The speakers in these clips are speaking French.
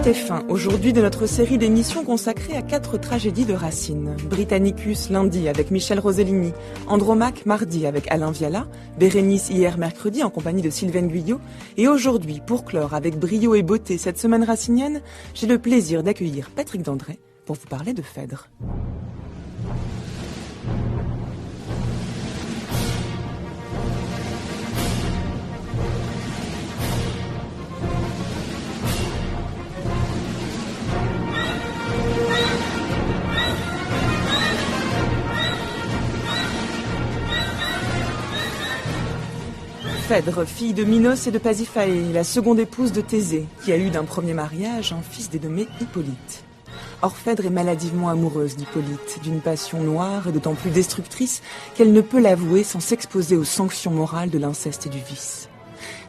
TF1, aujourd'hui de notre série d'émissions consacrée à 4 tragédies de Racine. Britannicus lundi avec Michel Rosellini, Andromaque mardi avec Alain Viala, Bérénice hier mercredi en compagnie de Sylvaine Guyot, et aujourd'hui, pour clore avec brio et beauté cette semaine racinienne, j'ai le plaisir d'accueillir Patrick Dandré pour vous parler de Phèdre. Phèdre, fille de Minos et de Pasiphaë, la seconde épouse de Thésée, qui a eu d'un premier mariage un fils dénommé Hippolyte. Or Phèdre est maladivement amoureuse d'Hippolyte, d'une passion noire et d'autant plus destructrice qu'elle ne peut l'avouer sans s'exposer aux sanctions morales de l'inceste et du vice.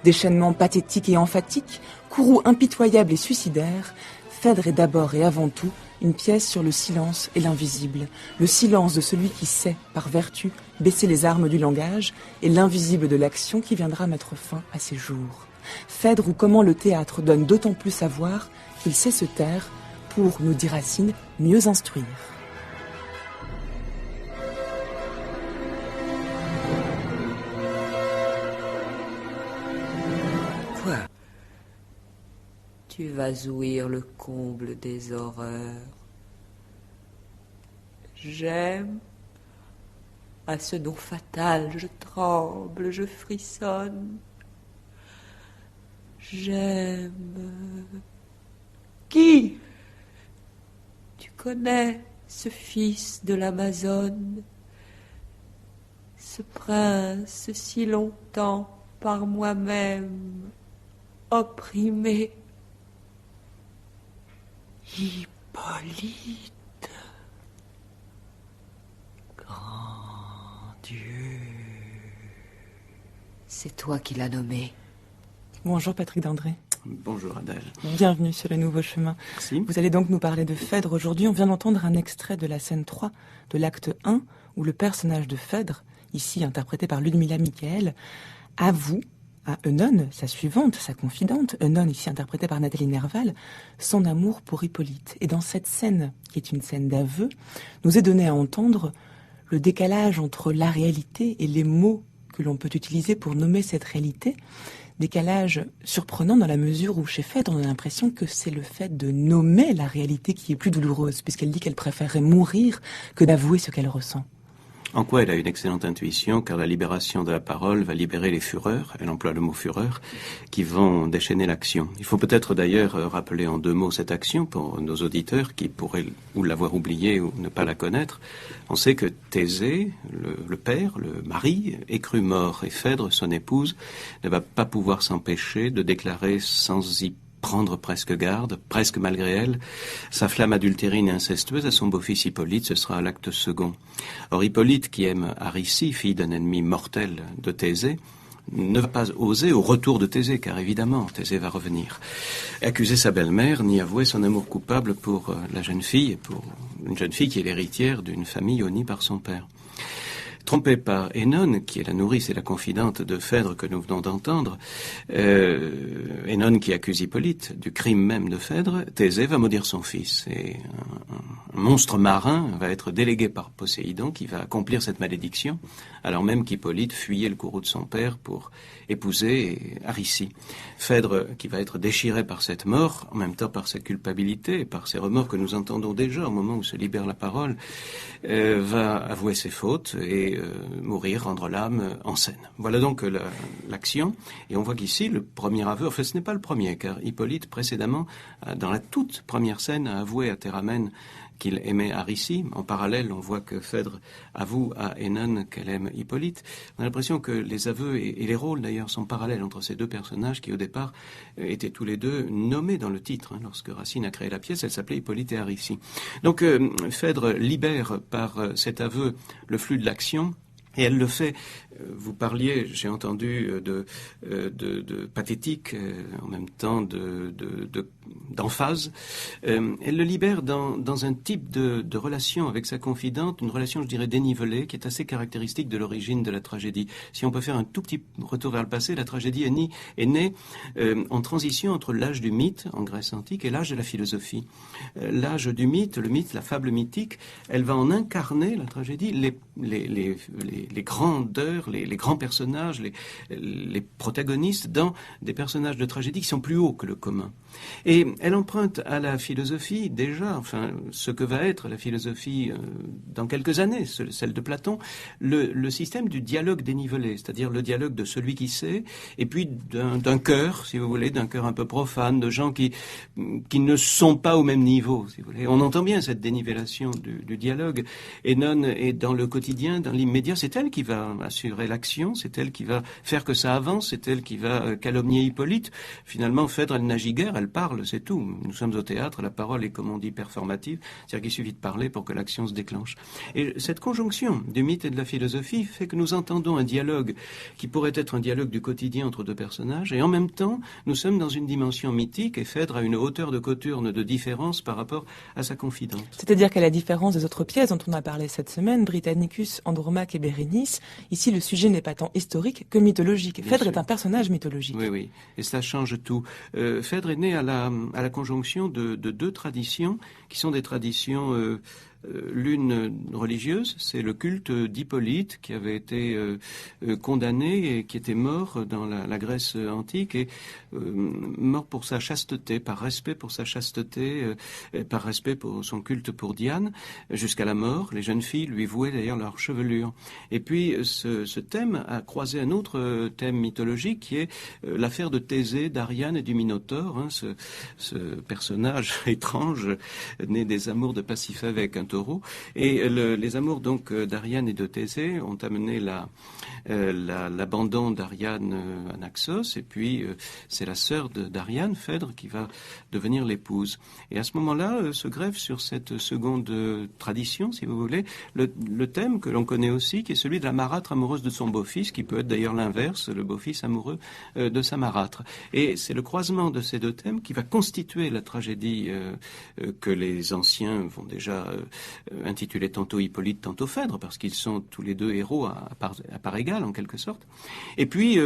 Déchaînement pathétique et emphatique, courroux impitoyable et suicidaire, Phèdre est d'abord et avant tout une pièce sur le silence et l'invisible, le silence de celui qui sait, par vertu, baisser les armes du langage et l'invisible de l'action qui viendra mettre fin à ses jours. Phèdre ou comment le théâtre donne d'autant plus à voir qu'il sait se taire pour, nous dit Racine, mieux instruire. Quoi ? Tu vas ouïr le comble des horreurs. J'aime. À ce nom fatal, je tremble, je frissonne. J'aime. Qui ? Tu connais ce fils de l'Amazone, ce prince si longtemps par moi-même opprimé. Hippolyte. Grand Dieu. C'est toi qui l'as nommé. Bonjour Patrick Dandré. Bonjour Adèle. Bienvenue sur le Nouveau Chemin. Merci. Vous allez donc nous parler de Phèdre aujourd'hui. On vient d'entendre un extrait de la scène 3 de l'acte 1 où le personnage de Phèdre, ici interprété par Ludmilla Michael, avoue à Œnone, sa suivante, sa confidente, Œnone ici interprétée par Nathalie Nerval, son amour pour Hippolyte. Et dans cette scène, qui est une scène d'aveu, nous est donné à entendre le décalage entre la réalité et les mots que l'on peut utiliser pour nommer cette réalité. Décalage surprenant dans la mesure où chez Phèdre, on a l'impression que c'est le fait de nommer la réalité qui est plus douloureuse, puisqu'elle dit qu'elle préférerait mourir que d'avouer ce qu'elle ressent. En quoi elle a une excellente intuition, car la libération de la parole va libérer les fureurs, elle emploie le mot fureur, qui vont déchaîner l'action. Il faut peut-être d'ailleurs rappeler en 2 mots cette action pour nos auditeurs qui pourraient ou l'avoir oubliée ou ne pas la connaître. On sait que Thésée, le père, le mari, est cru mort, et Phèdre, son épouse, ne va pas pouvoir s'empêcher de déclarer sans y prendre presque garde, presque malgré elle, sa flamme adultérine et incestueuse à son beau-fils Hippolyte. Ce sera à l'acte second. Or Hippolyte, qui aime Aricie, fille d'un ennemi mortel de Thésée, ne va pas oser au retour de Thésée, car évidemment Thésée va revenir, accuser sa belle-mère, ni avouer son amour coupable pour la jeune fille, pour une jeune fille qui est l'héritière d'une famille honnie par son père. Trompée par Œnone, qui est la nourrice et la confidente de Phèdre que nous venons d'entendre, Œnone qui accuse Hippolyte du crime même de Phèdre, Thésée va maudire son fils. Et un monstre marin va être délégué par Poséidon qui va accomplir cette malédiction, alors même qu'Hippolyte fuyait le courroux de son père pour épouser Aricie. Phèdre, qui va être déchiré par cette mort, en même temps par sa culpabilité et par ses remords que nous entendons déjà au moment où se libère la parole, va avouer ses fautes et mourir, rendre l'âme en scène. Voilà donc l'action. Et on voit qu'ici, le premier aveu, enfin ce n'est pas le premier, car Hippolyte, précédemment, dans la toute première scène, a avoué à Théramène qu'il aimait Aricie. En parallèle, on voit que Phèdre avoue à Œnone qu'elle aime Hippolyte. On a l'impression que les aveux et les rôles, d'ailleurs, sont parallèles entre ces 2 personnages qui, au départ, étaient tous les 2 nommés dans le titre. Lorsque Racine a créé la pièce, elle s'appelait Hippolyte et Aricie. Donc, Phèdre libère par cet aveu le flux de l'action. Et elle le fait, vous parliez, j'ai entendu, de pathétique, en même temps de d'emphase. Elle le libère dans un type de relation avec sa confidente, une relation, je dirais, dénivelée, qui est assez caractéristique de l'origine de la tragédie. Si on peut faire un tout petit retour vers le passé, la tragédie est née en transition entre l'âge du mythe, en Grèce antique, et l'âge de la philosophie. L'âge du mythe, le mythe, la fable mythique, elle va en incarner, la tragédie, les grandeurs, les grands personnages, les protagonistes dans des personnages de tragédie qui sont plus hauts que le commun. Et elle emprunte à la philosophie déjà, enfin, ce que va être la philosophie dans quelques années, celle de Platon, le système du dialogue dénivelé, c'est-à-dire le dialogue de celui qui sait, et puis d'un cœur, si vous voulez, d'un cœur un peu profane, de gens qui ne sont pas au même niveau, si vous voulez. On entend bien cette dénivellation du dialogue. Œnone est dans le quotidien, dans l'immédiat, c'est elle qui va assurer l'action, c'est elle qui va faire que ça avance, c'est elle qui va calomnier Hippolyte. Finalement, Phèdre, elle n'agit guère, elle parle, c'est tout. Nous sommes au théâtre, la parole est, comme on dit, performative, c'est-à-dire qu'il suffit de parler pour que l'action se déclenche. Et cette conjonction du mythe et de la philosophie fait que nous entendons un dialogue qui pourrait être un dialogue du quotidien entre deux personnages, et en même temps, nous sommes dans une dimension mythique, et Phèdre a une hauteur de cothurne de différence par rapport à sa confidente. C'est-à-dire qu'à la différence des autres pièces dont on a parlé cette semaine, Britannicus, Andromaque et Bérénice, ici le sujet n'est pas tant historique que mythologique. Phèdre est un personnage mythologique. Oui, oui, et cela change tout. Phèdre est né à la conjonction de deux traditions qui sont des traditions l'une religieuse, c'est le culte d'Hippolyte qui avait été condamné et qui était mort dans la Grèce antique et mort pour sa chasteté, par respect pour sa chasteté, par respect pour son culte pour Diane, jusqu'à la mort. Les jeunes filles lui vouaient d'ailleurs leur chevelure. Et puis ce thème a croisé un autre thème mythologique qui est l'affaire de Thésée, d'Ariane et du Minotaure, hein, ce personnage étrange né des amours de Pasiphae avec un taureau. Et les amours donc d'Ariane et de Thésée ont amené l'abandon d'Ariane à Naxos, et puis c'est la sœur d'Ariane, Phèdre, qui va devenir l'épouse. Et à ce moment-là, se greffe sur cette seconde tradition, si vous voulez, le thème que l'on connaît aussi, qui est celui de la marâtre amoureuse de son beau-fils, qui peut être d'ailleurs l'inverse, le beau-fils amoureux de sa marâtre. Et c'est le croisement de ces deux thèmes qui va constituer la tragédie que les anciens vont déjà intituler tantôt Hippolyte, tantôt Phèdre, parce qu'ils sont tous les deux héros à part égale, en quelque sorte. Et puis,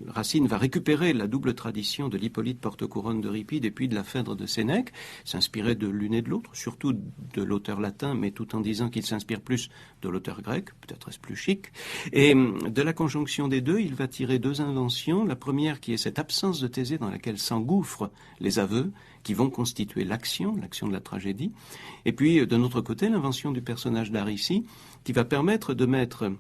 Racine va récupérer la double tradition de l'Hippolyte porte-couronne d'Euripide et puis de la Phèdre de Sénèque, s'inspirer de l'une et de l'autre, surtout de l'auteur latin, mais tout en disant qu'il s'inspire plus de l'auteur grec, peut-être est-ce plus chic. Et de la conjonction des deux, il va tirer deux inventions. La première qui est cette absence de Thésée dans laquelle s'engouffrent les aveux, qui vont constituer l'action de la tragédie. Et puis, de notre côté, l'invention du personnage d'Aricie, qui va permettre de mettre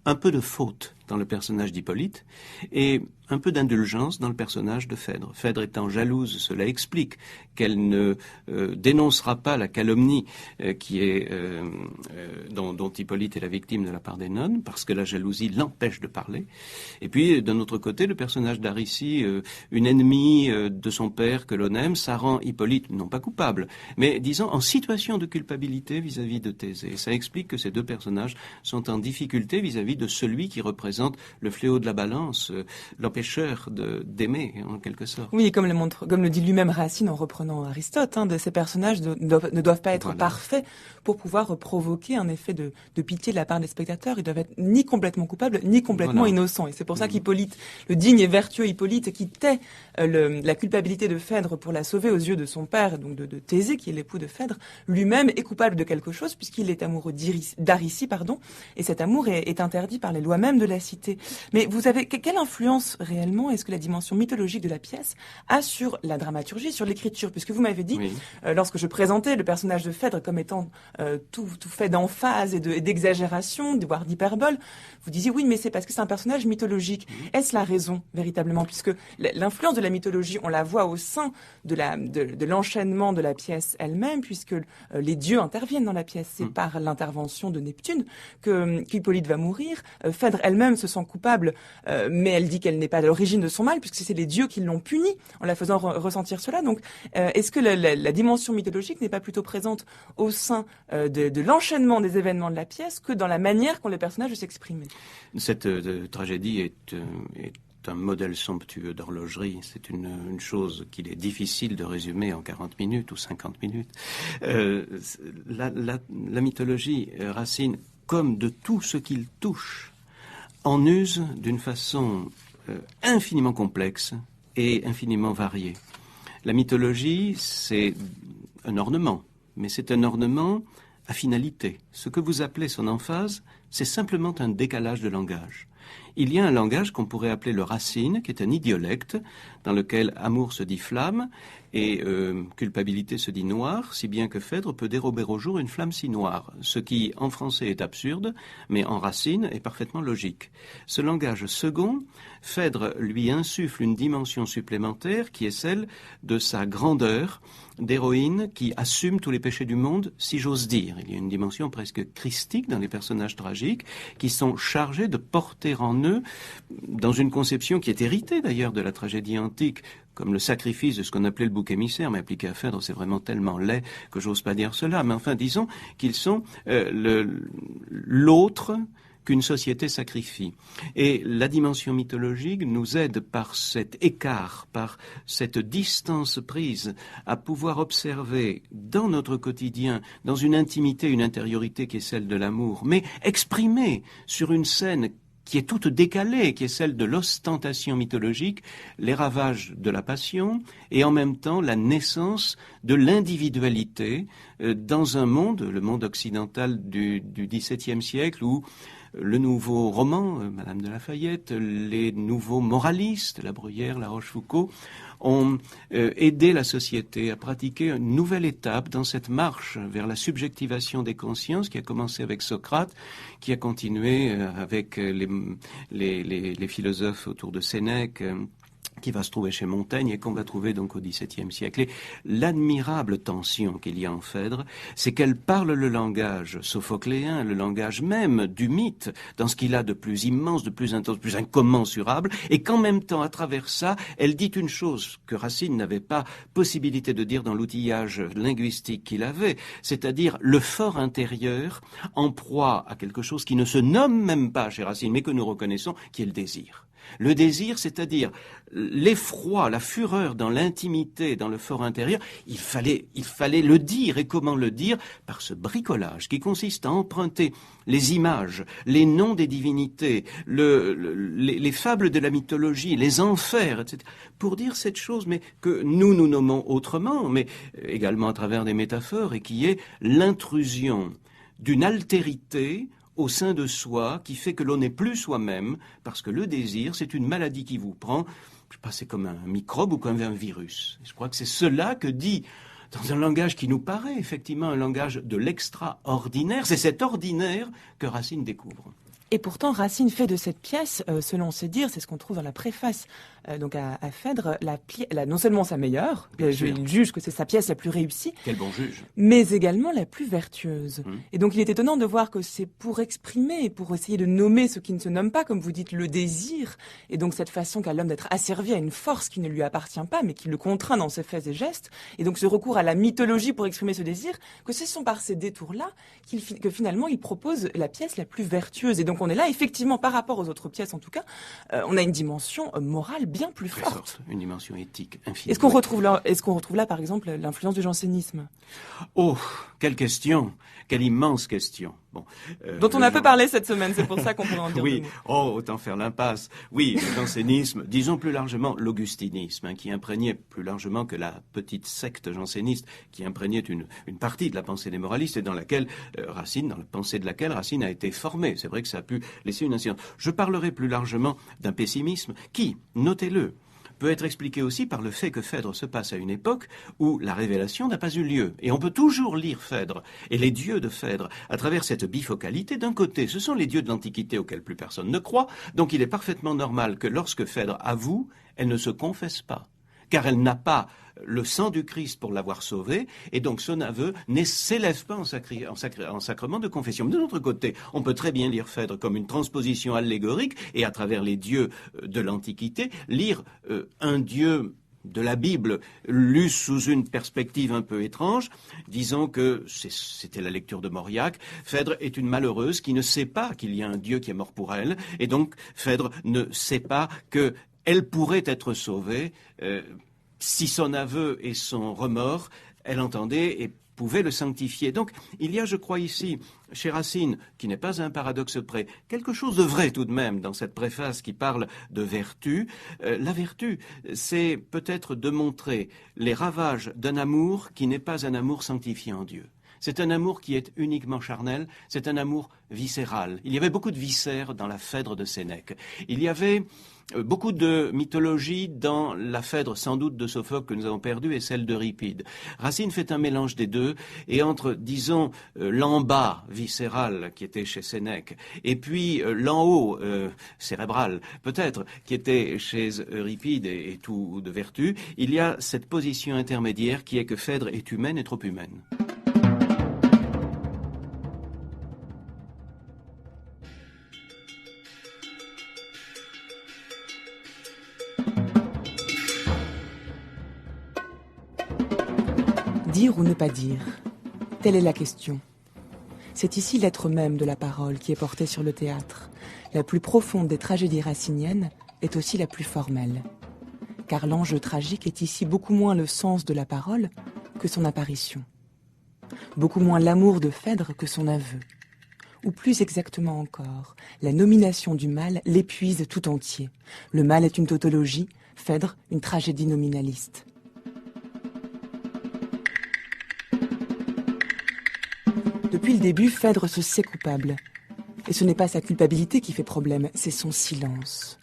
un peu de faute dans le personnage d'Hippolyte et un peu d'indulgence dans le personnage de Phèdre. Phèdre étant jalouse, cela explique qu'elle ne dénoncera pas la calomnie dont Hippolyte est la victime de la part d'Œnone, parce que la jalousie l'empêche de parler. Et puis, d'un autre côté, le personnage d'Aricie, une ennemie de son père que l'on aime, ça rend Hippolyte non pas coupable, mais disons en situation de culpabilité vis-à-vis de Thésée. Et ça explique que ces deux personnages sont en difficulté vis-à-vis de celui qui représente le fléau de la balance, l'empêcheur d'aimer, en quelque sorte. Oui, comme le dit lui-même Racine en reprenant Aristote, de ces personnages ne doivent pas être parfaits pour pouvoir provoquer un effet de pitié de la part des spectateurs. Ils doivent être ni complètement coupables, ni complètement innocents. Et c'est pour ça qu'Hippolyte, le digne et vertueux Hippolyte, qui tait la culpabilité de Phèdre pour la sauver aux yeux de son père, donc de Thésée, qui est l'époux de Phèdre, lui-même est coupable de quelque chose, puisqu'il est amoureux d'Aricie, et cet amour est interdit par les lois même de la cité. Mais vous avez quelle influence réellement est-ce que la dimension mythologique de la pièce a sur la dramaturgie, sur l'écriture? Puisque vous m'avez dit, lorsque je présentais le personnage de Phèdre comme étant tout fait d'emphase et d'exagération, voire d'hyperbole, vous disiez oui, mais c'est parce que c'est un personnage mythologique. Est-ce la raison, véritablement? Puisque l'influence de la mythologie, on la voit au sein de l'enchaînement de la pièce elle-même, puisque les dieux interviennent dans la pièce. C'est par l'intervention de Neptune qu'Hippolyte va mourir. Phèdre elle-même se sent coupable, mais elle dit qu'elle n'est pas à l'origine de son mal, puisque c'est les dieux qui l'ont punie en la faisant ressentir cela. Donc, est-ce que la dimension mythologique n'est pas plutôt présente au sein de l'enchaînement des événements de la pièce que dans la manière qu'ont les personnages de s'exprimer? Cette tragédie est un modèle somptueux d'horlogerie. C'est une chose qu'il est difficile de résumer en 40 minutes ou 50 minutes. La mythologie, Racine, comme de tout ce qu'il touche, en use d'une façon infiniment complexe et infiniment variée. La mythologie, c'est un ornement, mais c'est un ornement à finalité. Ce que vous appelez son emphase, c'est simplement un décalage de langage. Il y a un langage qu'on pourrait appeler le racine, qui est un idiolecte, dans lequel amour se dit flamme et culpabilité se dit noir, si bien que Phèdre peut dérober au jour une flamme si noire, ce qui en français est absurde, mais en Racine est parfaitement logique. Ce langage second, Phèdre lui insuffle une dimension supplémentaire qui est celle de sa grandeur d'héroïne qui assume tous les péchés du monde, si j'ose dire. Il y a une dimension presque christique dans les personnages tragiques qui sont chargés de porter en eux, dans une conception qui est héritée d'ailleurs de la tragédie antique, comme le sacrifice de ce qu'on appelait le bouc émissaire, mais appliqué à Phèdre, c'est vraiment tellement laid que j'ose pas dire cela. Mais enfin, disons qu'ils sont l'autre qu'une société sacrifie. Et la dimension mythologique nous aide par cet écart, par cette distance prise, à pouvoir observer dans notre quotidien, dans une intimité, une intériorité qui est celle de l'amour, mais exprimée sur une scène qui est toute décalée, qui est celle de l'ostentation mythologique, les ravages de la passion, et en même temps la naissance de l'individualité dans un monde, le monde occidental du XVIIe siècle, où le nouveau roman, Madame de Lafayette, les nouveaux moralistes, La Bruyère, La Rochefoucauld, ont aidé la société à pratiquer une nouvelle étape dans cette marche vers la subjectivation des consciences qui a commencé avec Socrate, qui a continué avec les philosophes autour de Sénèque, qui va se trouver chez Montaigne et qu'on va trouver donc au XVIIe siècle. Et l'admirable tension qu'il y a en Phèdre, c'est qu'elle parle le langage sophocléen, le langage même du mythe, dans ce qu'il a de plus immense, de plus intense, de plus incommensurable, et qu'en même temps, à travers ça, elle dit une chose que Racine n'avait pas possibilité de dire dans l'outillage linguistique qu'il avait, c'est-à-dire le fort intérieur en proie à quelque chose qui ne se nomme même pas chez Racine, mais que nous reconnaissons, qui est le désir. Le désir, c'est-à-dire l'effroi, la fureur dans l'intimité, dans le fort intérieur, il fallait le dire. Et comment le dire? Par ce bricolage qui consiste à emprunter les images, les noms des divinités, les fables de la mythologie, les enfers, etc., pour dire cette chose, mais que nous nommons autrement, mais également à travers des métaphores, et qui est l'intrusion d'une altérité au sein de soi, qui fait que l'on n'est plus soi-même, parce que le désir, c'est une maladie qui vous prend, je sais pas, c'est comme un microbe ou comme un virus. Je crois que c'est cela que dit, dans un langage qui nous paraît effectivement un langage de l'extraordinaire, c'est cet ordinaire que Racine découvre. Et pourtant, Racine fait de cette pièce, selon ses dires, c'est ce qu'on trouve dans la préface donc à Phèdre, non seulement sa meilleure, il juge que c'est sa pièce la plus réussie, quel bon juge, mais également la plus vertueuse. Et donc il est étonnant de voir que c'est pour exprimer, pour essayer de nommer ce qui ne se nomme pas, comme vous dites, le désir, et donc cette façon qu'a l'homme d'être asservi à une force qui ne lui appartient pas, mais qui le contraint dans ses faits et gestes, et donc ce recours à la mythologie pour exprimer ce désir, que ce sont par ces détours-là que finalement il propose la pièce la plus vertueuse. Et donc on est là, effectivement, par rapport aux autres pièces en tout cas, on a une dimension morale bien plus forte. Une dimension éthique infinie. Est-ce qu'on retrouve là, par exemple, l'influence du jansénisme? Oh, quelle question, quelle immense question. Bon, dont on a peu parlé cette semaine, c'est pour ça qu'on peut en dire. Oui, autant faire l'impasse. Oui, le jansénisme, disons plus largement l'augustinisme, qui imprégnait plus largement que la petite secte janséniste, qui imprégnait une partie de la pensée des moralistes et dans laquelle Racine, dans la pensée de laquelle Racine a été formé. C'est vrai que ça a pu laisser une incidence. Je parlerai plus largement d'un pessimisme qui, notez-le, peut être expliqué aussi par le fait que Phèdre se passe à une époque où la révélation n'a pas eu lieu. Et on peut toujours lire Phèdre et les dieux de Phèdre à travers cette bifocalité. D'un côté, ce sont les dieux de l'Antiquité auxquels plus personne ne croit, donc il est parfaitement normal que lorsque Phèdre avoue, elle ne se confesse pas, car elle n'a pas le sang du Christ pour l'avoir sauvé, et donc son aveu ne s'élève pas en sacrement de confession. Mais de l'autre côté, on peut très bien lire Phèdre comme une transposition allégorique, et à travers les dieux de l'Antiquité, lire un dieu de la Bible lu sous une perspective un peu étrange, disons que c'était la lecture de Mauriac. Phèdre est une malheureuse qui ne sait pas qu'il y a un Dieu qui est mort pour elle, et donc Phèdre ne sait pas que elle pourrait être sauvée si son aveu et son remords, elle entendait et pouvait le sanctifier. Donc, il y a, je crois, ici, chez Racine, qui n'est pas un paradoxe près, quelque chose de vrai tout de même dans cette préface qui parle de vertu. La vertu, c'est peut-être de montrer les ravages d'un amour qui n'est pas un amour sanctifié en Dieu. C'est un amour qui est uniquement charnel, c'est un amour viscéral. Il y avait beaucoup de viscères dans la Phèdre de Sénèque. Il y avait beaucoup de mythologie dans la Phèdre, sans doute, de Sophocle que nous avons perdue et celle d'Euripide. Racine fait un mélange des deux, et entre, disons, l'en bas viscéral qui était chez Sénèque, et puis l'en haut cérébral, peut-être, qui était chez Euripide et tout de vertu, il y a cette position intermédiaire qui est que Phèdre est humaine et trop humaine. Dire ou ne pas dire, telle est la question. C'est ici l'être même de la parole qui est porté sur le théâtre. La plus profonde des tragédies raciniennes est aussi la plus formelle. Car l'enjeu tragique est ici beaucoup moins le sens de la parole que son apparition. Beaucoup moins l'amour de Phèdre que son aveu. Ou plus exactement encore, la nomination du mal l'épuise tout entier. Le mal est une tautologie, Phèdre une tragédie nominaliste. Depuis le début, Phèdre se sait coupable. Et ce n'est pas sa culpabilité qui fait problème, c'est son silence.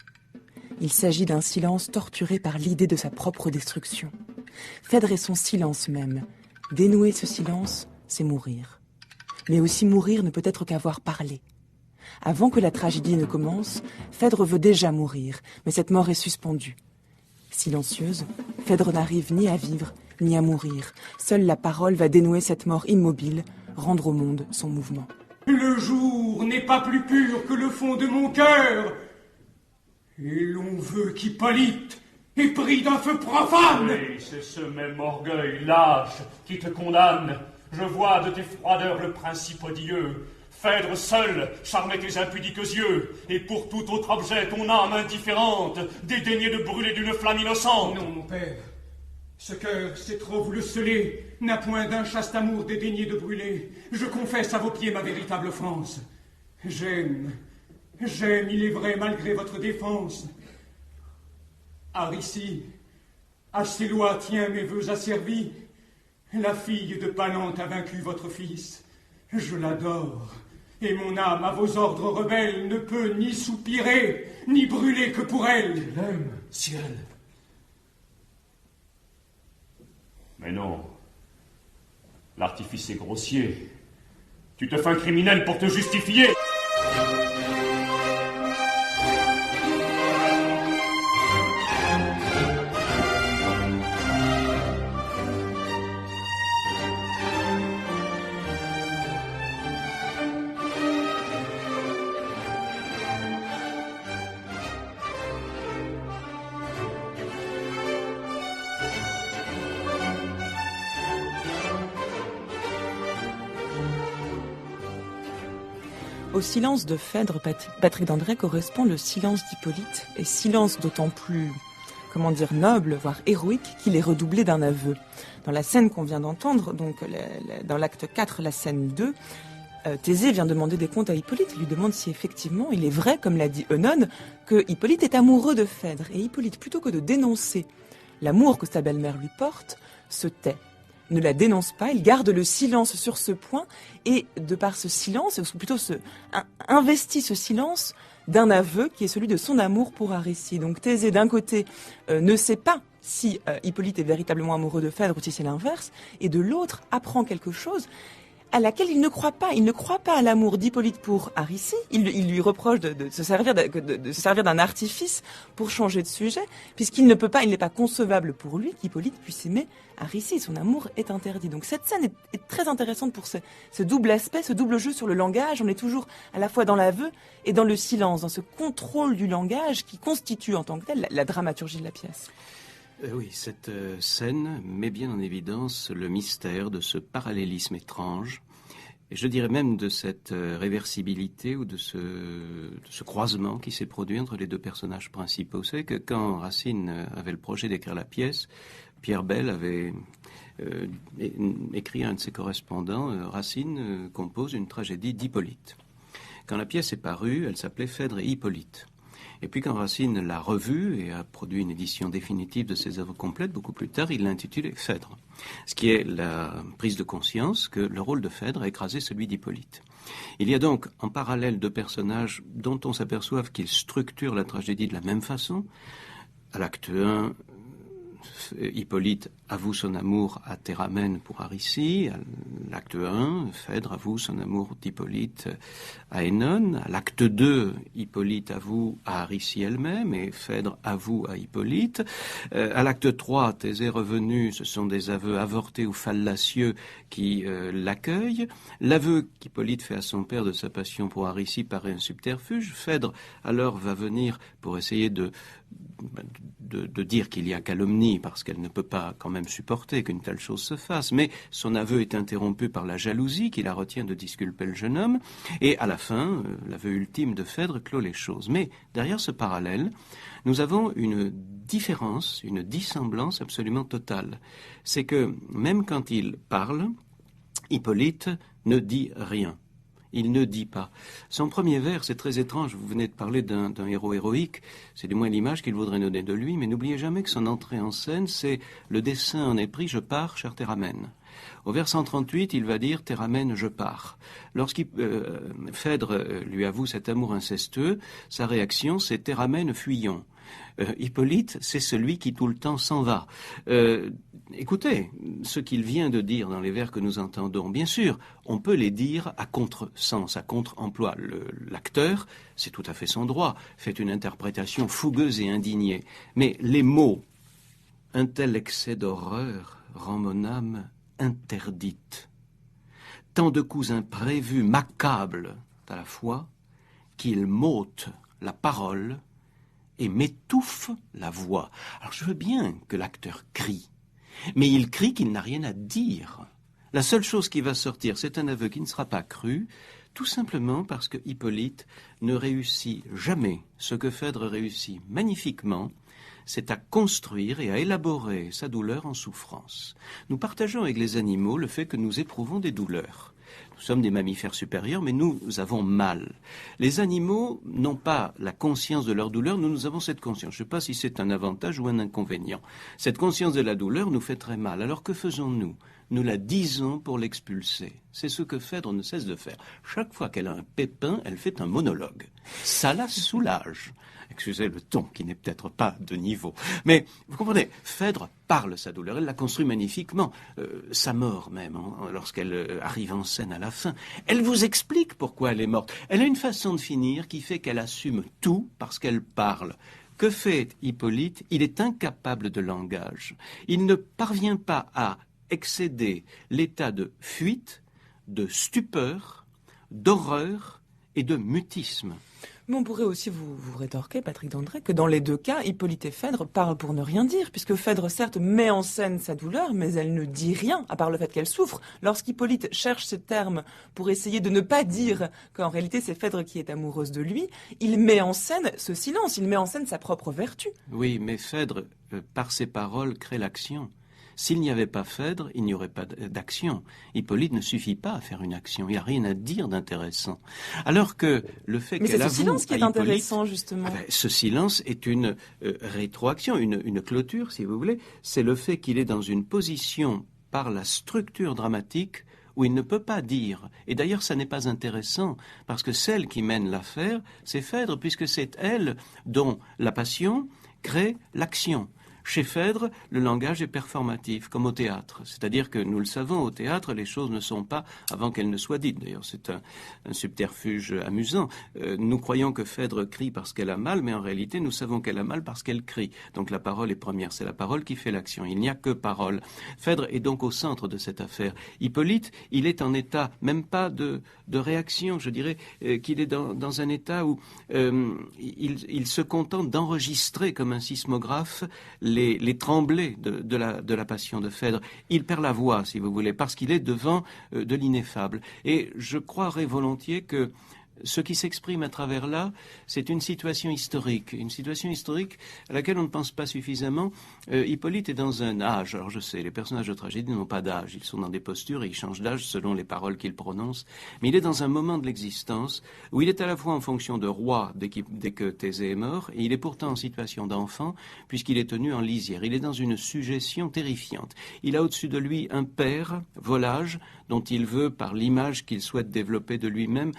Il s'agit d'un silence torturé par l'idée de sa propre destruction. Phèdre est son silence même. Dénouer ce silence, c'est mourir. Mais aussi mourir ne peut être qu'avoir parlé. Avant que la tragédie ne commence, Phèdre veut déjà mourir, mais cette mort est suspendue. Silencieuse, Phèdre n'arrive ni à vivre, ni à mourir. Seule la parole va dénouer cette mort immobile, rendre au monde son mouvement. Le jour n'est pas plus pur que le fond de mon cœur. Et l'on veut qu'Hippolyte est pris d'un feu profane. Oui, c'est ce même orgueil lâche qui te condamne. Je vois de tes froideurs le principe odieux. Phèdre seul charmait tes impudiques yeux, et pour tout autre objet ton âme indifférente dédaignait de brûler d'une flamme innocente. Non, mon père. Ce cœur, c'est trop vous le sceller, n'a point d'un chaste amour dédaigné de brûler. Je confesse à vos pieds ma véritable offense. J'aime, il est vrai, malgré votre défense. Aricie, à ses lois tient mes vœux asservis. La fille de Palante a vaincu votre fils. Je l'adore, et mon âme à vos ordres rebelles ne peut ni soupirer, ni brûler que pour elle. Je l'aime, ciel. Mais non, l'artifice est grossier. Tu te fais un criminel pour te justifier. Au silence de Phèdre, Patrick d'André correspond le silence d'Hippolyte, et silence d'autant plus, noble, voire héroïque, qu'il est redoublé d'un aveu. Dans la scène qu'on vient d'entendre, donc dans l'acte 4, la scène 2, Thésée vient demander des comptes à Hippolyte, il lui demande si effectivement il est vrai, comme l'a dit Œnone, que Hippolyte est amoureux de Phèdre. Et Hippolyte, plutôt que de dénoncer l'amour que sa belle-mère lui porte, se tait. Ne la dénonce pas, il garde le silence sur ce point, et de par ce silence, ou plutôt investit ce silence d'un aveu qui est celui de son amour pour Aricie. Donc Thésée, d'un côté, ne sait pas si Hippolyte est véritablement amoureux de Phèdre ou si c'est l'inverse, et de l'autre apprend quelque chose à laquelle il ne croit pas. Il ne croit pas à l'amour d'Hippolyte pour Aricie. Il lui reproche de se servir d'un artifice pour changer de sujet, puisqu'il ne peut pas, il n'est pas concevable pour lui qu'Hippolyte puisse aimer Aricie. Son amour est interdit. Donc cette scène est très intéressante pour ce double aspect, ce double jeu sur le langage. On est toujours à la fois dans l'aveu et dans le silence, dans ce contrôle du langage qui constitue en tant que tel la dramaturgie de la pièce. Oui, cette scène met bien en évidence le mystère de ce parallélisme étrange et je dirais même de cette réversibilité ou de ce croisement qui s'est produit entre les deux personnages principaux. Vous savez que quand Racine avait le projet d'écrire la pièce, Pierre Bell avait écrit à un de ses correspondants, Racine compose une tragédie d'Hippolyte. Quand la pièce est parue, elle s'appelait Phèdre et Hippolyte. Et puis quand Racine l'a revue et a produit une édition définitive de ses œuvres complètes, beaucoup plus tard, il l'a intitulée Phèdre. Ce qui est la prise de conscience que le rôle de Phèdre a écrasé celui d'Hippolyte. Il y a donc en parallèle deux personnages dont on s'aperçoit qu'ils structurent la tragédie de la même façon. À l'acte 1, Hippolyte avoue son amour à Théramène pour Aricie. À l'acte 1, Phèdre avoue son amour d'Hippolyte à Œnone. À l'acte 2, Hippolyte avoue à Aricie elle-même et Phèdre avoue à Hippolyte. À l'acte 3, Thésée revenu, ce sont des aveux avortés ou fallacieux qui l'accueillent. L'aveu qu'Hippolyte fait à son père de sa passion pour Aricie paraît un subterfuge. Phèdre alors va venir pour essayer de dire qu'il y a calomnie parce qu'elle ne peut pas quand même supporter qu'une telle chose se fasse. Mais son aveu est interrompu par la jalousie qui la retient de disculper le jeune homme. Et à la fin, l'aveu ultime de Phèdre clôt les choses. Mais derrière ce parallèle, nous avons une différence, une dissemblance absolument totale. C'est que même quand il parle, Hippolyte ne dit rien. Il ne dit pas. Son premier vers, c'est très étrange. Vous venez de parler d'un héros héroïque. C'est du moins l'image qu'il voudrait donner de lui. Mais n'oubliez jamais que son entrée en scène, c'est le dessein en est pris, je pars, cher Théramène. Au vers 138, il va dire Théramène, je pars. Phèdre lui avoue cet amour incestueux, sa réaction, c'est Théramène, fuyons. Hippolyte, c'est celui qui tout le temps s'en va. Écoutez, ce qu'il vient de dire dans les vers que nous entendons, bien sûr, on peut les dire à contre-sens, à contre-emploi. L'acteur, c'est tout à fait son droit, fait une interprétation fougueuse et indignée. Mais les mots, un tel excès d'horreur rend mon âme interdite. Tant de coups imprévus m'accablent à la fois qu'ils m'ôtent la parole et m'étouffe la voix. Alors je veux bien que l'acteur crie, mais il crie qu'il n'a rien à dire. La seule chose qui va sortir, c'est un aveu qui ne sera pas cru, tout simplement parce que Hippolyte ne réussit jamais ce que Phèdre réussit magnifiquement, c'est à construire et à élaborer sa douleur en souffrance. Nous partageons avec les animaux le fait que nous éprouvons des douleurs. Nous sommes des mammifères supérieurs, mais nous avons mal. Les animaux n'ont pas la conscience de leur douleur, nous avons cette conscience. Je ne sais pas si c'est un avantage ou un inconvénient. Cette conscience de la douleur nous fait très mal. Alors que faisons-nous ? Nous la disons pour l'expulser. C'est ce que Phèdre ne cesse de faire. Chaque fois qu'elle a un pépin, elle fait un monologue. Ça la soulage. Excusez le ton qui n'est peut-être pas de niveau. Mais vous comprenez, Phèdre parle sa douleur. Elle la construit magnifiquement. Sa mort même, lorsqu'elle arrive en scène à la fin. Elle vous explique pourquoi elle est morte. Elle a une façon de finir qui fait qu'elle assume tout parce qu'elle parle. Que fait Hippolyte ? Il est incapable de langage. Il ne parvient pas à excéder l'état de fuite, de stupeur, d'horreur et de mutisme. Mais on pourrait aussi vous rétorquer, Patrick d'André, que dans les deux cas, Hippolyte et Phèdre parlent pour ne rien dire, puisque Phèdre, certes, met en scène sa douleur, mais elle ne dit rien, à part le fait qu'elle souffre. Lorsqu'Hippolyte cherche ce terme pour essayer de ne pas dire qu'en réalité c'est Phèdre qui est amoureuse de lui, il met en scène ce silence, il met en scène sa propre vertu. Oui, mais Phèdre, par ses paroles, crée l'action. S'il n'y avait pas Phèdre, il n'y aurait pas d'action. Hippolyte ne suffit pas à faire une action. Il n'y a rien à dire d'intéressant. Alors que le fait qu'elle avoue... Mais c'est ce silence qui est intéressant, justement. Ce silence est une rétroaction, une clôture, si vous voulez. C'est le fait qu'il est dans une position, par la structure dramatique, où il ne peut pas dire. Et d'ailleurs, ça n'est pas intéressant, parce que celle qui mène l'affaire, c'est Phèdre, puisque c'est elle dont la passion crée l'action. Chez Phèdre, le langage est performatif, comme au théâtre. C'est-à-dire que nous le savons, au théâtre, les choses ne sont pas avant qu'elles ne soient dites. D'ailleurs, c'est un subterfuge amusant. Nous croyons que Phèdre crie parce qu'elle a mal, mais en réalité, nous savons qu'elle a mal parce qu'elle crie. Donc la parole est première. C'est la parole qui fait l'action. Il n'y a que parole. Phèdre est donc au centre de cette affaire. Hippolyte, il est en état, même pas de réaction, je dirais, qu'il est dans un état où il se contente d'enregistrer comme un sismographe les les tremblés de la passion de Phèdre. Il perd la voix, si vous voulez, parce qu'il est devant de l'ineffable. Et je croirais volontiers que ce qui s'exprime à travers là, c'est une situation historique à laquelle on ne pense pas suffisamment. Hippolyte est dans un âge, alors je sais, les personnages de tragédie n'ont pas d'âge, ils sont dans des postures et ils changent d'âge selon les paroles qu'ils prononcent, mais il est dans un moment de l'existence où il est à la fois en fonction de roi dès que Thésée est mort, et il est pourtant en situation d'enfant puisqu'il est tenu en lisière. Il est dans une suggestion terrifiante. Il a au-dessus de lui un père, Volage, dont il veut, par l'image qu'il souhaite développer de lui-même,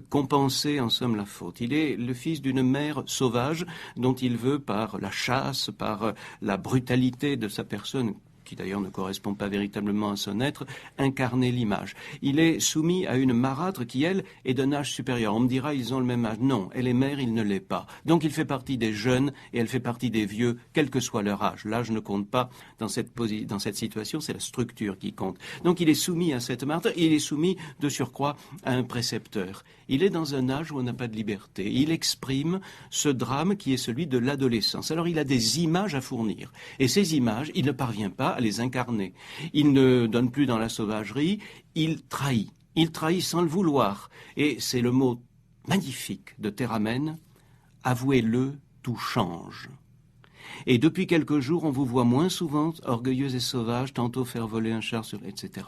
compenser en somme la faute. Il est le fils d'une mère sauvage dont il veut, par la chasse, par la brutalité de sa personne, qui d'ailleurs ne correspond pas véritablement à son être, incarner l'image. Il est soumis à une marâtre qui, elle, est d'un âge supérieur. On me dira, ils ont le même âge. Non, elle est mère, il ne l'est pas. Donc il fait partie des jeunes et elle fait partie des vieux, quel que soit leur âge. L'âge ne compte pas dans cette situation, c'est la structure qui compte. Donc il est soumis à cette marâtre et il est soumis de surcroît à un précepteur. Il est dans un âge où on n'a pas de liberté. Il exprime ce drame qui est celui de l'adolescence. Alors il a des images à fournir. Et ces images, il ne parvient pas à les incarner. Il ne donne plus dans la sauvagerie, il trahit. Il trahit sans le vouloir. Et c'est le mot magnifique de Théramène, avouez-le, tout change. Et depuis quelques jours, on vous voit moins souvent orgueilleux et sauvage, tantôt faire voler un char, etc.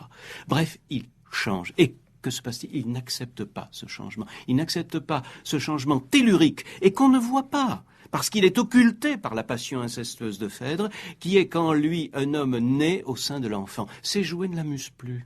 Bref, il change. Et que se passe-t-il ? Il n'accepte pas ce changement. Il n'accepte pas ce changement tellurique et qu'on ne voit pas, parce qu'il est occulté par la passion incestueuse de Phèdre, qui est qu'en lui un homme né au sein de l'enfant. Ses jouets ne l'amusent plus.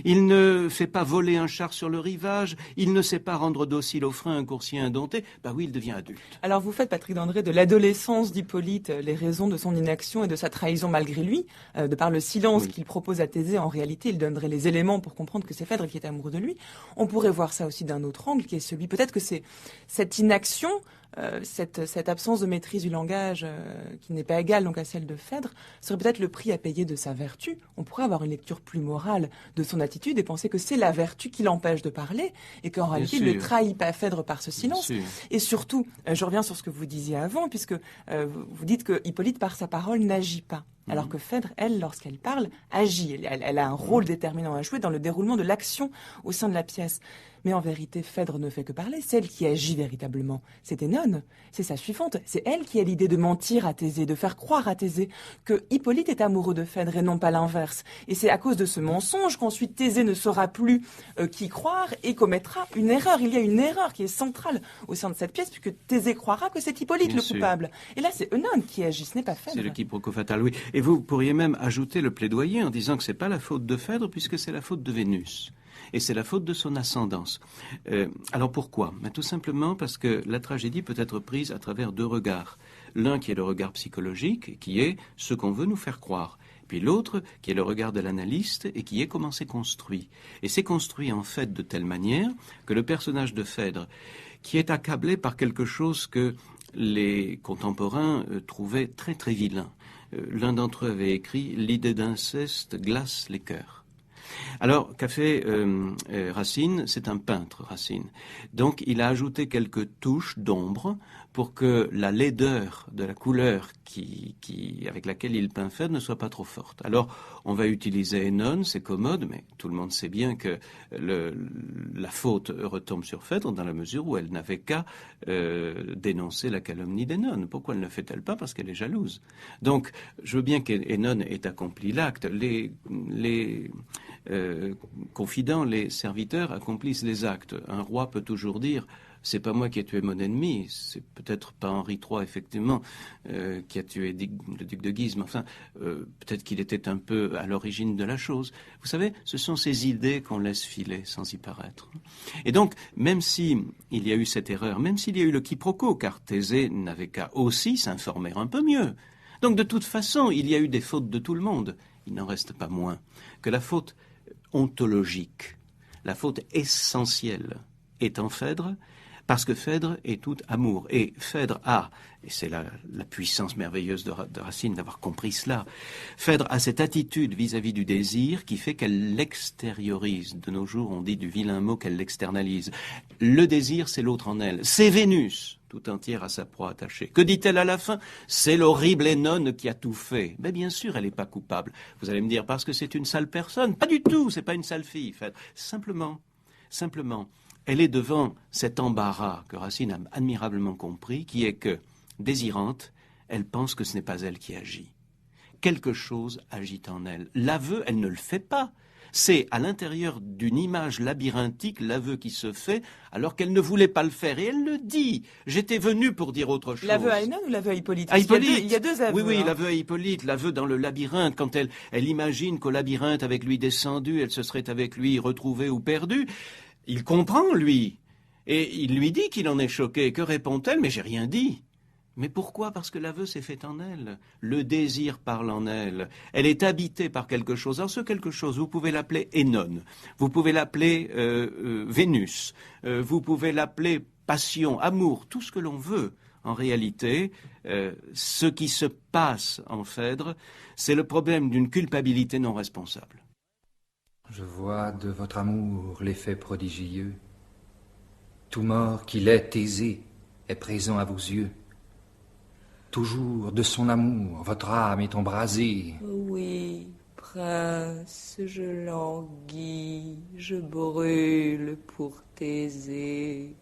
Il ne fait pas voler un char sur le rivage, il ne sait pas rendre docile au frein un coursier indompté. Bah oui, il devient adulte. Alors vous faites, Patrick d'André, de l'adolescence d'Hippolyte les raisons de son inaction et de sa trahison malgré lui. De par le silence qu'il propose à Thésée, en réalité, il donnerait les éléments pour comprendre que c'est Phèdre qui est amoureux de lui. On pourrait voir ça aussi d'un autre angle, qui est celui, peut-être que c'est cette inaction, cette absence de maîtrise du langage qui n'est pas égale donc à celle de Phèdre, serait peut-être le prix à payer de sa vertu. On pourrait avoir une lecture plus morale de son attitude et penser que c'est la vertu qui l'empêche de parler et qu'en réalité il ne trahit pas Phèdre par ce silence. Et surtout, je reviens sur ce que vous disiez avant, puisque vous dites que Hippolyte par sa parole n'agit pas. Alors que Phèdre, elle, lorsqu'elle parle, agit. Elle a un rôle déterminant à jouer dans le déroulement de l'action au sein de la pièce. Mais en vérité, Phèdre ne fait que parler. C'est elle qui agit véritablement. C'est Énone, c'est sa suivante. C'est elle qui a l'idée de mentir à Thésée, de faire croire à Thésée que Hippolyte est amoureux de Phèdre et non pas l'inverse. Et c'est à cause de ce mensonge qu'ensuite Thésée ne saura plus qui croire et commettra une erreur. Il y a une erreur qui est centrale au sein de cette pièce, puisque Thésée croira que c'est Hippolyte le coupable. Et là, c'est Énone qui agit, ce n'est pas Phèdre. C'est le quiproquo fatal, oui. Et vous pourriez même ajouter le plaidoyer en disant que c'est pas la faute de Phèdre, puisque c'est la faute de Vénus. Et c'est la faute de son ascendance. Alors pourquoi ? Tout simplement parce que la tragédie peut être prise à travers deux regards. L'un qui est le regard psychologique, qui est ce qu'on veut nous faire croire. Puis l'autre qui est le regard de l'analyste et qui est comment c'est construit. Et c'est construit en fait de telle manière que le personnage de Phèdre, qui est accablé par quelque chose que les contemporains trouvaient très très vilain. L'un d'entre eux avait écrit « L'idée d'inceste glace les cœurs ». Alors, qu'a fait Racine ? C'est un peintre, Racine. Donc, il a ajouté quelques touches d'ombre pour que la laideur de la couleur avec laquelle il peint Phèdre ne soit pas trop forte. Alors, on va utiliser Énone, c'est commode, mais tout le monde sait bien que la faute retombe sur Phèdre dans la mesure où elle n'avait qu'à dénoncer la calomnie d'Énone. Pourquoi ne le fait-elle pas ? Parce qu'elle est jalouse. Donc, je veux bien qu'Énone ait accompli l'acte. Les confidents, les serviteurs accomplissent les actes. Un roi peut toujours dire « c'est pas moi qui ai tué mon ennemi, c'est peut-être pas Henri III, effectivement, qui a tué le duc de Guise, mais enfin, peut-être qu'il était un peu à l'origine de la chose. » Vous savez, ce sont ces idées qu'on laisse filer sans y paraître. Et donc, même s'il y a eu cette erreur, même s'il y a eu le quiproquo, car Thésée n'avait qu'à aussi s'informer un peu mieux. Donc, de toute façon, il y a eu des fautes de tout le monde. Il n'en reste pas moins que la faute ontologique, la faute essentielle est en Phèdre, parce que Phèdre est tout amour. Et Phèdre a, et c'est la puissance merveilleuse de Racine d'avoir compris cela, Phèdre a cette attitude vis-à-vis du désir qui fait qu'elle l'extériorise. De nos jours, on dit du vilain mot qu'elle l'externalise. Le désir, c'est l'autre en elle. C'est Vénus tout entière à sa proie attachée. Que dit-elle à la fin? C'est l'horrible Énone qui a tout fait. Mais bien sûr, elle n'est pas coupable. Vous allez me dire, parce que c'est une sale personne. Pas du tout, c'est pas une sale fille. Simplement, elle est devant cet embarras que Racine a admirablement compris, qui est que, désirante, elle pense que ce n'est pas elle qui agit. Quelque chose agit en elle. L'aveu, elle ne le fait pas. C'est à l'intérieur d'une image labyrinthique l'aveu qui se fait alors qu'elle ne voulait pas le faire. Et elle le dit. J'étais venue pour dire autre chose. L'aveu à Énone ou l'aveu à Hippolyte? À Hippolyte. Il y a deux aveux. Oui, l'aveu à Hippolyte, l'aveu dans le labyrinthe. Quand elle imagine qu'au labyrinthe, avec lui descendu, elle se serait avec lui retrouvée ou perdue. Il comprend, lui. Et il lui dit qu'il en est choqué. Que répond-elle? Mais j'ai rien dit. Mais pourquoi? Parce que l'aveu s'est fait en elle. Le désir parle en elle. Elle est habitée par quelque chose. Alors ce quelque chose, vous pouvez l'appeler Énone, vous pouvez l'appeler Vénus, vous pouvez l'appeler passion, amour, tout ce que l'on veut. En réalité, ce qui se passe en Phèdre, c'est le problème d'une culpabilité non responsable. Je vois de votre amour l'effet prodigieux. Tout mort qu'il est aisé est présent à vos yeux. Toujours de son amour, votre âme est embrasée. Oui, prince, je languis, je brûle pour t'aiser.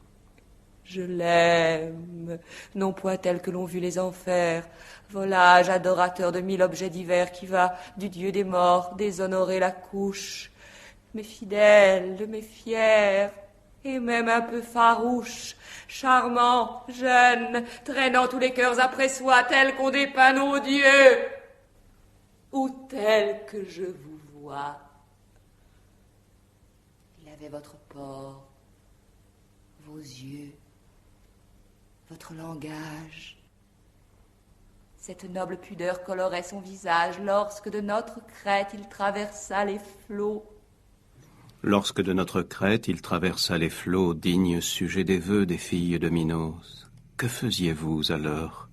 Je l'aime, non point tel que l'ont vu les enfers, volage adorateur de 1000 objets divers qui va du dieu des morts déshonorer la couche. Mais fidèle, mais fier, et même un peu farouche, charmant, jeune, traînant tous les cœurs après soi, tel qu'on dépeint nos dieux, ou tel que je vous vois. Il avait votre port, vos yeux, votre langage. Cette noble pudeur colorait son visage lorsque de notre crête il traversa les flots. Lorsque de notre crête il traversa les flots, dignes sujet des vœux des filles de Minos, que faisiez-vous alors?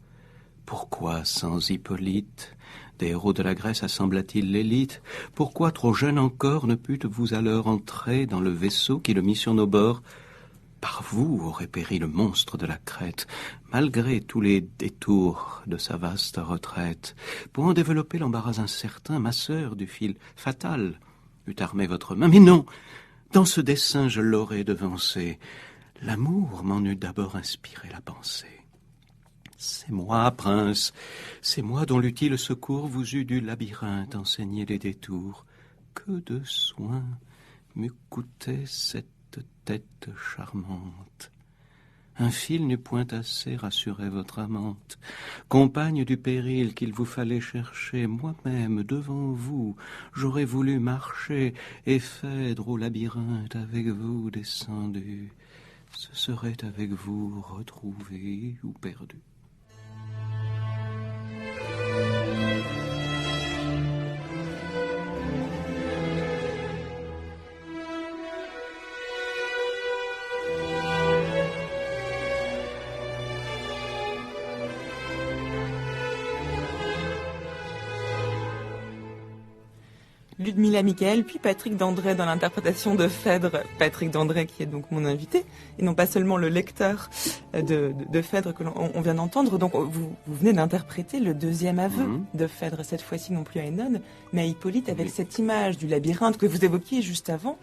Pourquoi sans Hippolyte, des héros de la Grèce assembla-t-il l'élite? Pourquoi trop jeune encore ne pûtes-vous alors entrer dans le vaisseau qui le mit sur nos bords? Par vous aurait péri le monstre de la Crète, malgré tous les détours de sa vaste retraite. Pour en développer l'embarras incertain, ma sœur du fil fatal eût armé votre main. Mais non, dans ce dessein je l'aurais devancé. L'amour m'en eût d'abord inspiré la pensée. C'est moi, prince, c'est moi dont l'utile secours vous eût du labyrinthe enseigné les détours. Que de soins m'eût coûté cette tête charmante. Un fil n'eût point assez rassuré votre amante. Compagne du péril qu'il vous fallait chercher, moi-même, devant vous, j'aurais voulu marcher, et Phèdre au labyrinthe avec vous descendu, ce serait avec vous retrouvé ou perdu. Ludmilla Michael, puis Patrick Dandré dans l'interprétation de Phèdre. Patrick Dandré qui est donc mon invité, et non pas seulement le lecteur de Phèdre que l'on vient d'entendre. Donc vous venez d'interpréter le deuxième aveu de Phèdre, cette fois-ci non plus à Énone, mais à Hippolyte, avec cette image du labyrinthe que vous évoquiez juste avant.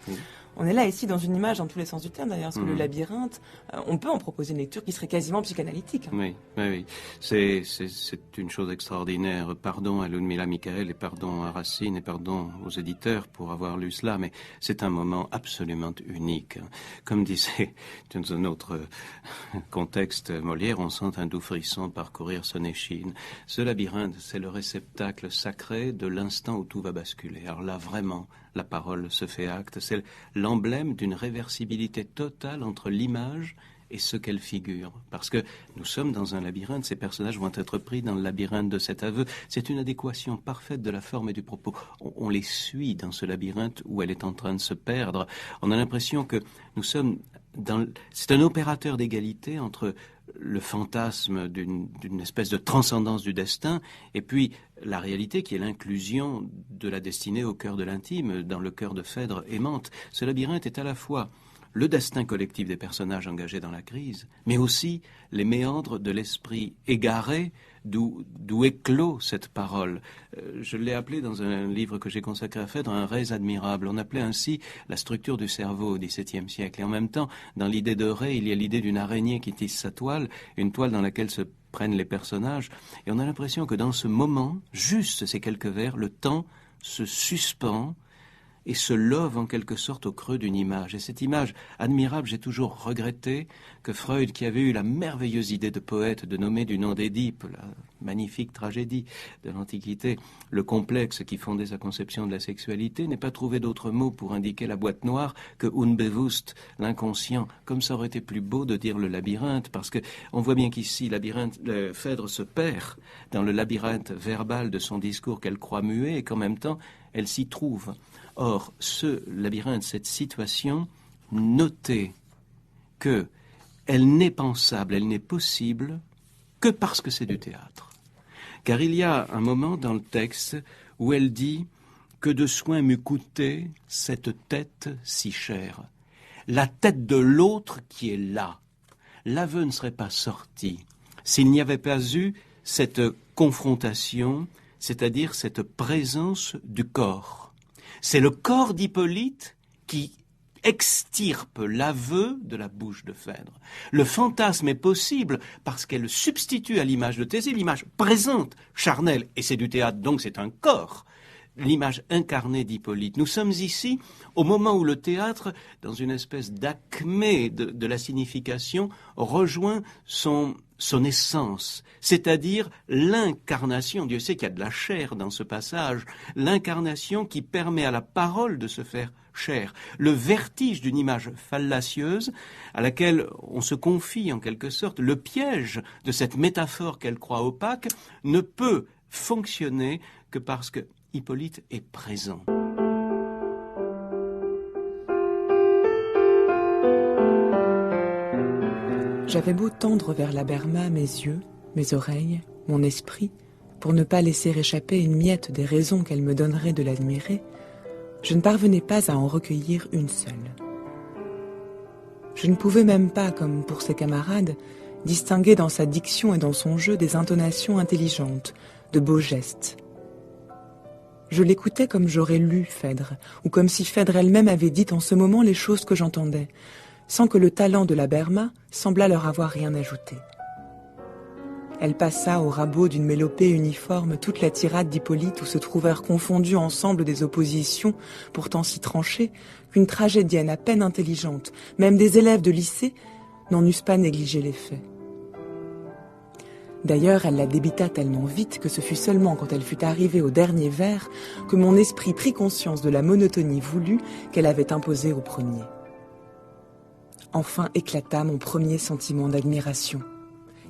On est là ici dans une image dans tous les sens du terme d'ailleurs, parce que le labyrinthe, on peut en proposer une lecture qui serait quasiment psychanalytique. Oui. C'est une chose extraordinaire. Pardon à Ludmilla Michael et pardon à Racine et pardon aux éditeurs pour avoir lu cela, mais c'est un moment absolument unique. Comme disait dans un autre contexte Molière, on sent un doux frisson parcourir son échine. Ce labyrinthe, c'est le réceptacle sacré de l'instant où tout va basculer. Alors là, vraiment, la parole se fait acte. C'est l'emblème d'une réversibilité totale entre l'image et ce qu'elle figure. Parce que nous sommes dans un labyrinthe, ces personnages vont être pris dans le labyrinthe de cet aveu. C'est une adéquation parfaite de la forme et du propos. On les suit dans ce labyrinthe où elle est en train de se perdre. On a l'impression que nous sommes dans... C'est un opérateur d'égalité entre le fantasme d'une espèce de transcendance du destin et puis la réalité qui est l'inclusion de la destinée au cœur de l'intime, dans le cœur de Phèdre aimante. Ce labyrinthe est à la fois le destin collectif des personnages engagés dans la crise, mais aussi les méandres de l'esprit égaré d'où éclot cette parole. Je l'ai appelé dans un livre que j'ai consacré à Phèdre un res admirable. On appelait ainsi la structure du cerveau au XVIIe siècle. Et en même temps, dans l'idée de res, il y a l'idée d'une araignée qui tisse sa toile, une toile dans laquelle se prennent les personnages. Et on a l'impression que dans ce moment, juste ces quelques vers, le temps se suspend et se love en quelque sorte au creux d'une image. Et cette image admirable, j'ai toujours regretté que Freud, qui avait eu la merveilleuse idée de poète de nommer du nom d'Édipe, la magnifique tragédie de l'Antiquité, le complexe qui fondait sa conception de la sexualité, n'ait pas trouvé d'autre mot pour indiquer la boîte noire que Unbewusst, l'inconscient. Comme ça aurait été plus beau de dire le labyrinthe, parce que on voit bien qu'ici, Phèdre se perd dans le labyrinthe verbal de son discours qu'elle croit muet, et qu'en même temps, elle s'y trouve. Or, ce labyrinthe, cette situation, notez qu'elle n'est pensable, elle n'est possible que parce que c'est du théâtre. Car il y a un moment dans le texte où elle dit « Que de soin m'eût coûté cette tête si chère ». La tête de l'autre qui est là. L'aveu ne serait pas sorti s'il n'y avait pas eu cette confrontation, c'est-à-dire cette présence du corps. C'est le corps d'Hippolyte qui extirpe l'aveu de la bouche de Phèdre. Le fantasme est possible parce qu'elle substitue à l'image de Thésée l'image présente, charnelle, et c'est du théâtre, donc c'est un corps, l'image incarnée d'Hippolyte. Nous sommes ici au moment où le théâtre, dans une espèce d'acmé de la signification, rejoint son essence, c'est-à-dire l'incarnation, Dieu sait qu'il y a de la chair dans ce passage, l'incarnation qui permet à la parole de se faire chair, le vertige d'une image fallacieuse à laquelle on se confie en quelque sorte, le piège de cette métaphore qu'elle croit opaque ne peut fonctionner que parce que Hippolyte est présent. J'avais beau tendre vers la Berma mes yeux, mes oreilles, mon esprit, pour ne pas laisser échapper une miette des raisons qu'elle me donnerait de l'admirer, je ne parvenais pas à en recueillir une seule. Je ne pouvais même pas, comme pour ses camarades, distinguer dans sa diction et dans son jeu des intonations intelligentes, de beaux gestes. Je l'écoutais comme j'aurais lu Phèdre, ou comme si Phèdre elle-même avait dit en ce moment les choses que j'entendais, sans que le talent de la Berma semblât leur avoir rien ajouté. Elle passa au rabot d'une mélopée uniforme toute la tirade d'Hippolyte où se trouvèrent confondues ensemble des oppositions, pourtant si tranchées, qu'une tragédienne à peine intelligente, même des élèves de lycée, n'en eussent pas négligé les faits. D'ailleurs, elle la débita tellement vite que ce fut seulement quand elle fut arrivée au dernier vers que mon esprit prit conscience de la monotonie voulue qu'elle avait imposée au premier. Enfin éclata mon premier sentiment d'admiration.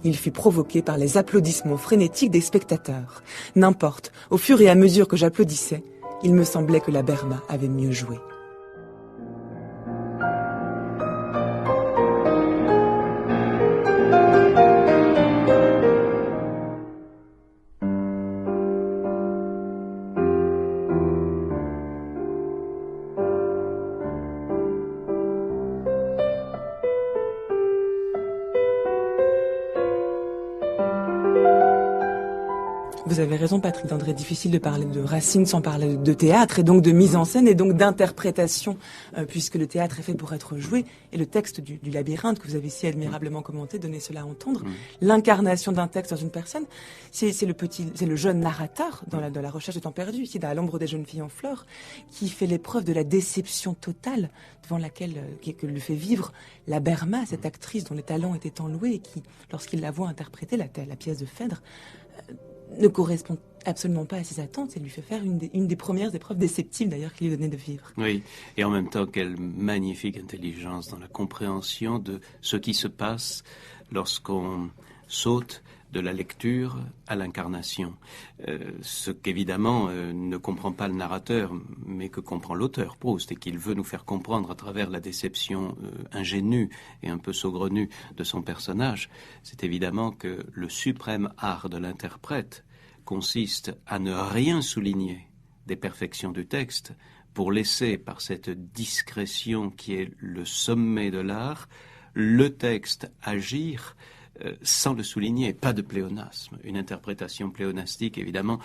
Il fut provoqué par les applaudissements frénétiques des spectateurs. N'importe, au fur et à mesure que j'applaudissais, il me semblait que la Berma avait mieux joué. Vous avez raison, Patrick Dandré, difficile de parler de Racine sans parler de théâtre et donc de mise en scène et donc d'interprétation, puisque le théâtre est fait pour être joué. Et le texte du labyrinthe que vous avez si admirablement commenté donnait cela à entendre. L'incarnation d'un texte dans une personne, c'est le jeune narrateur dans la recherche du temps perdu, ici dans l'ombre des jeunes filles en fleurs, qui fait l'épreuve de la déception totale devant laquelle que le fait vivre la Berma, cette actrice dont les talents étaient enloués et qui, lorsqu'il la voit interpréter la pièce de Phèdre, ne correspond absolument pas à ses attentes et lui fait faire une des premières épreuves déceptives d'ailleurs qu'il lui donnait de vivre. Oui, et en même temps quelle magnifique intelligence dans la compréhension de ce qui se passe lorsqu'on saute de la lecture à l'incarnation. Ce qu'évidemment ne comprend pas le narrateur, mais que comprend l'auteur, Proust, et qu'il veut nous faire comprendre à travers la déception ingénue et un peu saugrenue de son personnage, c'est évidemment que le suprême art de l'interprète consiste à ne rien souligner des perfections du texte pour laisser, par cette discrétion qui est le sommet de l'art, le texte agir sans le souligner, pas de pléonasme, une interprétation pléonastique évidemment,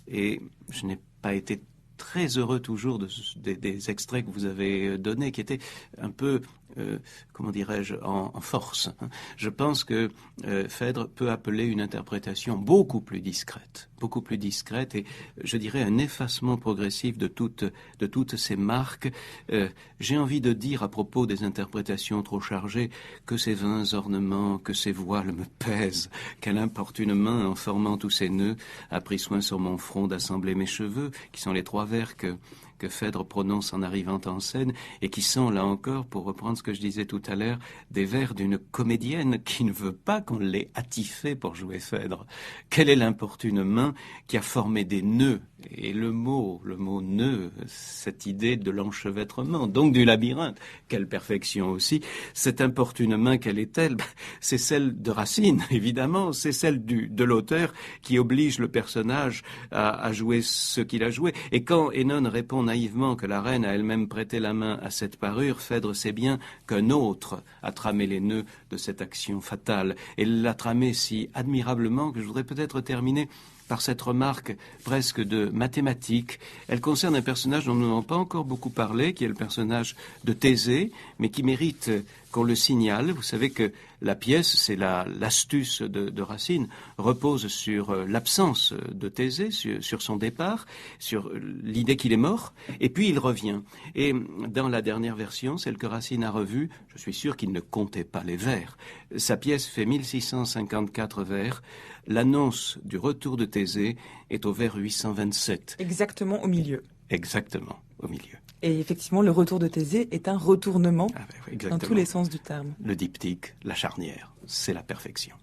et je n'ai pas été très heureux toujours des extraits que vous avez donnés, qui étaient un peu, comment dirais-je, en force. Je pense que Phèdre peut appeler une interprétation beaucoup plus discrète, et je dirais un effacement progressif de toutes ces marques. J'ai envie de dire à propos des interprétations trop chargées que ces vains ornements, que ces voiles me pèsent, qu'elle importune main en formant tous ces nœuds a pris soin sur mon front d'assembler mes cheveux, qui sont les 3 vers que Phèdre prononce en arrivant en scène, et qui sont, là encore, pour reprendre ce que je disais tout à l'heure, des vers d'une comédienne qui ne veut pas qu'on l'ait attifée pour jouer Phèdre. Quelle est l'importune main qui a formé des nœuds? Et le mot nœud, cette idée de l'enchevêtrement, donc du labyrinthe, quelle perfection aussi. Cette importune main, quelle est-elle? C'est celle de Racine, évidemment, c'est celle de l'auteur qui oblige le personnage à jouer ce qu'il a joué. Et quand Œnone répond naïvement que la reine a elle-même prêté la main à cette parure, Phèdre sait bien qu'un autre a tramé les nœuds de cette action fatale. Et l'a tramé si admirablement que je voudrais peut-être terminer par cette remarque presque de mathématique. Elle concerne un personnage dont nous n'avons pas encore beaucoup parlé, qui est le personnage de Thésée, mais qui mérite qu'on le signale. Vous savez que la pièce, c'est l'astuce de Racine, repose sur l'absence de Thésée, sur son départ, sur l'idée qu'il est mort, et puis il revient. Et dans la dernière version, celle que Racine a revue, je suis sûr qu'il ne comptait pas les vers. Sa pièce fait 1654 vers. L'annonce du retour de Thésée est au vers 827. Exactement au milieu. Exactement, au milieu. Et effectivement, le retour de Thésée est un retournement Oui, dans tous les sens du terme. Le diptyque, la charnière, c'est la perfection.